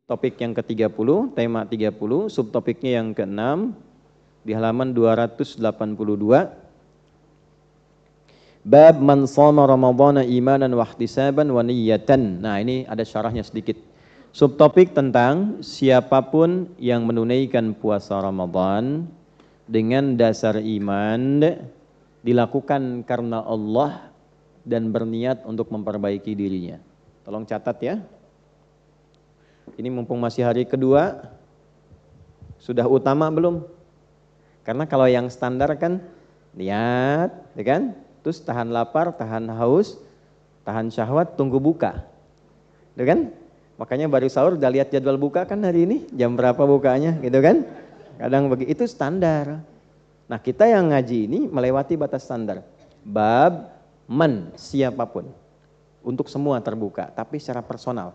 topik yang ke-30, tema 30, subtopiknya yang ke-6 di halaman 282. Bab man shoma ramadhana imanan wa ihtisaban wa niyatan. Nah, ini ada syarahnya sedikit. Subtopik tentang siapapun yang menunaikan puasa Ramadan dengan dasar iman, dilakukan karena Allah dan berniat untuk memperbaiki dirinya. Tolong catat ya. Ini mumpung masih hari kedua, sudah utama belum? Karena kalau yang standar kan niat, ya kan? Terus tahan lapar, tahan haus, tahan syahwat, tunggu buka. Ya kan? Makanya baru sahur udah lihat jadwal buka kan hari ini, jam berapa bukanya gitu kan? Kadang begitu, itu standar. Nah, kita yang ngaji ini melewati batas standar. Bab man, siapapun. Untuk semua terbuka, tapi secara personal.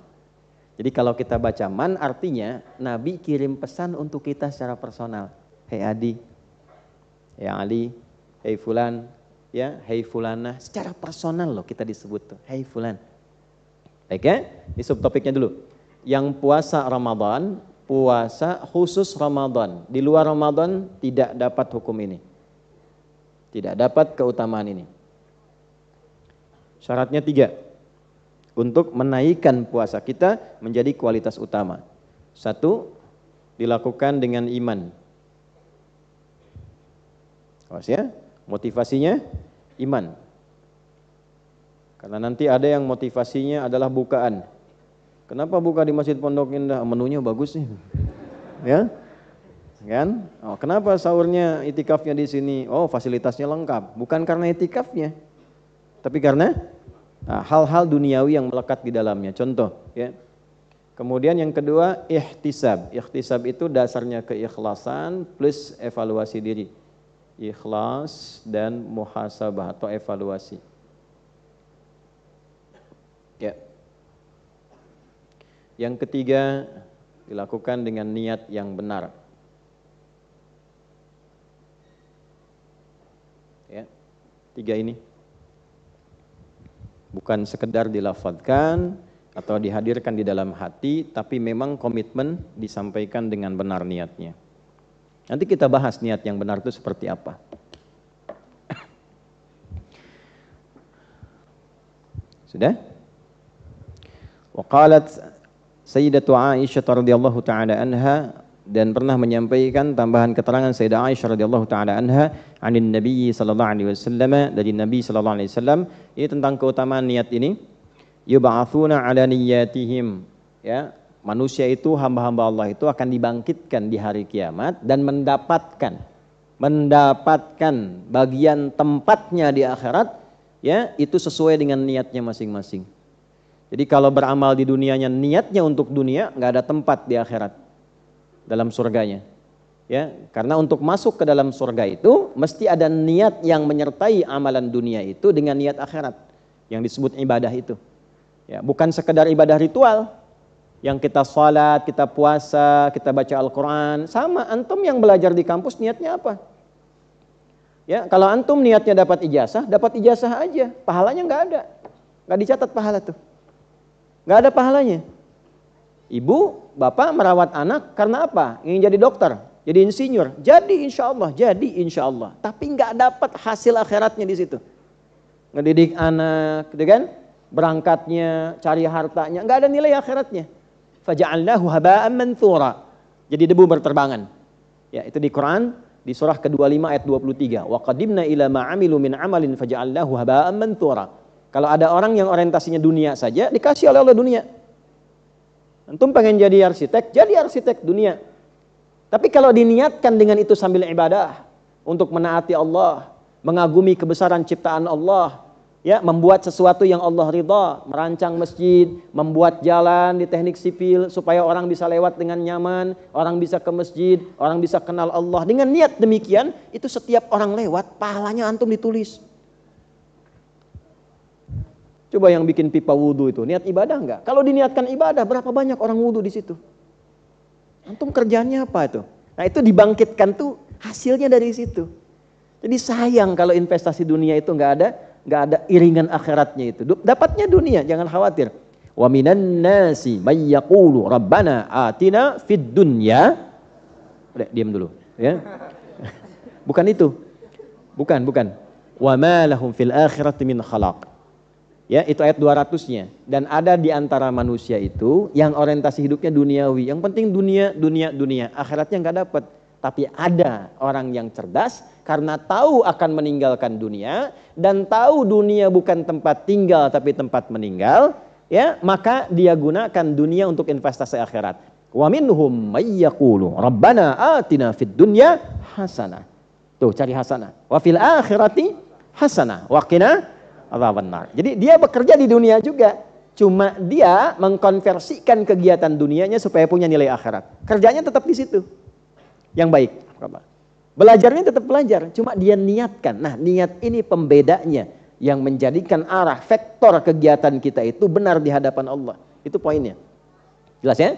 Jadi kalau kita baca man artinya Nabi kirim pesan untuk kita secara personal. Hei Adi, ya Ali, hei Fulan, ya, hei Fulana, secara personal loh kita disebut tuh, hei Fulan. Oke, ini subtopiknya dulu. Yang puasa Ramadan, puasa khusus Ramadan. Di luar Ramadan tidak dapat hukum ini. Tidak dapat keutamaan ini. Syaratnya 3. Untuk menaikkan puasa kita menjadi kualitas utama. 1, dilakukan dengan iman. Awas ya, motivasinya iman. Karena nanti ada yang motivasinya adalah bukaan. Kenapa buka di Masjid Pondok Indah? Menunya bagus nih. Ya? Kan? Oh, kenapa sahurnya itikafnya di sini? Oh, fasilitasnya lengkap. Bukan karena itikafnya, tapi karena hal-hal duniawi yang melekat di dalamnya. Contoh, ya. Kemudian yang kedua, ihtisab. Ihtisab itu dasarnya keikhlasan plus evaluasi diri. Ikhlas dan muhasabah atau evaluasi. Ya. Yang ketiga, dilakukan dengan niat yang benar. Ya. 3 ini. Bukan sekedar dilafadzkan atau dihadirkan di dalam hati, tapi memang komitmen disampaikan dengan benar niatnya. Nanti kita bahas niat yang benar itu seperti apa. Sudah? Wa qalat Sayyidatu Aisyah radhiyallahu taala anha, dan pernah menyampaikan tambahan keterangan Sayyidah Aisyah radhiyallahu taala anha anin Nabi sallallahu alaihi wasallam, dari Nabi sallallahu alaihi wasallam, ini tentang keutamaan niat ini. Yub'atsuna ala niyyatihim, ya, manusia itu, hamba-hamba Allah itu akan dibangkitkan di hari kiamat dan mendapatkan bagian tempatnya di akhirat, ya, itu sesuai dengan niatnya masing-masing. Jadi kalau beramal di dunianya niatnya untuk dunia, nggak ada tempat di akhirat dalam surganya. Ya, karena untuk masuk ke dalam surga itu mesti ada niat yang menyertai amalan dunia itu dengan niat akhirat yang disebut ibadah itu. Ya, bukan sekedar ibadah ritual yang kita sholat, kita puasa, kita baca Al-Quran. Sama, antum yang belajar di kampus niatnya apa? Ya, kalau antum niatnya dapat ijazah aja, pahalanya nggak dicatat pahala tuh, nggak ada pahalanya. Ibu, bapak merawat anak karena apa? Ingin jadi dokter, jadi insinyur, jadi insya Allah. Tapi nggak dapat hasil akhiratnya di situ. Ngedidik anak, gitu kan? Berangkatnya, cari hartanya, nggak ada nilai akhiratnya. Faja'alnahu haba'an manthura. Jadi debu berterbangan. Ya, itu di Quran di surah ke-25 ayat 23. Wa qadimna ila ma 'amilu min 'amalin faja'alnahu haba'an manthura. Kalau ada orang yang orientasinya dunia saja, dikasih oleh Allah dunia. Antum pengen jadi arsitek dunia. Tapi kalau diniatkan dengan itu sambil ibadah, untuk menaati Allah, mengagumi kebesaran ciptaan Allah, ya, membuat sesuatu yang Allah ridha, merancang masjid, membuat jalan di teknik sipil supaya orang bisa lewat dengan nyaman, orang bisa ke masjid, orang bisa kenal Allah. Dengan niat demikian, itu setiap orang lewat, pahalanya antum ditulis. Coba yang bikin pipa wudu itu, niat ibadah enggak? Kalau diniatkan ibadah, berapa banyak orang wudu di situ? Antum kerjanya apa itu? Nah, itu dibangkitkan tuh hasilnya dari situ. Jadi sayang kalau investasi dunia itu enggak ada iringan akhiratnya itu. Dapatnya dunia, jangan khawatir. Wa minan nasi may yaqulu rabbana atina fid dunya. Udah, diam dulu, ya. Bukan itu. Bukan. Wa ma lahum fil akhirati min khalaq. Ya, itu ayat 200-nya. Dan ada di antara manusia itu yang orientasi hidupnya duniawi. Yang penting dunia. Akhiratnya nggak dapat. Tapi ada orang yang cerdas karena tahu akan meninggalkan dunia dan tahu dunia bukan tempat tinggal tapi tempat meninggal, ya, maka dia gunakan dunia untuk investasi akhirat. Wa minhum may yaqulu rabbana atina fid dunya hasanah. Tuh, cari hasanah. Wa fil akhirati hasanah wa qina adzabannar. Jadi dia bekerja di dunia juga. Cuma dia mengkonversikan kegiatan dunianya supaya punya nilai akhirat. Kerjanya tetap di situ. Yang baik. Belajarnya tetap belajar, cuma dia niatkan. Nah, niat ini pembedanya yang menjadikan arah vektor kegiatan kita itu benar di hadapan Allah. Itu poinnya. Jelas ya?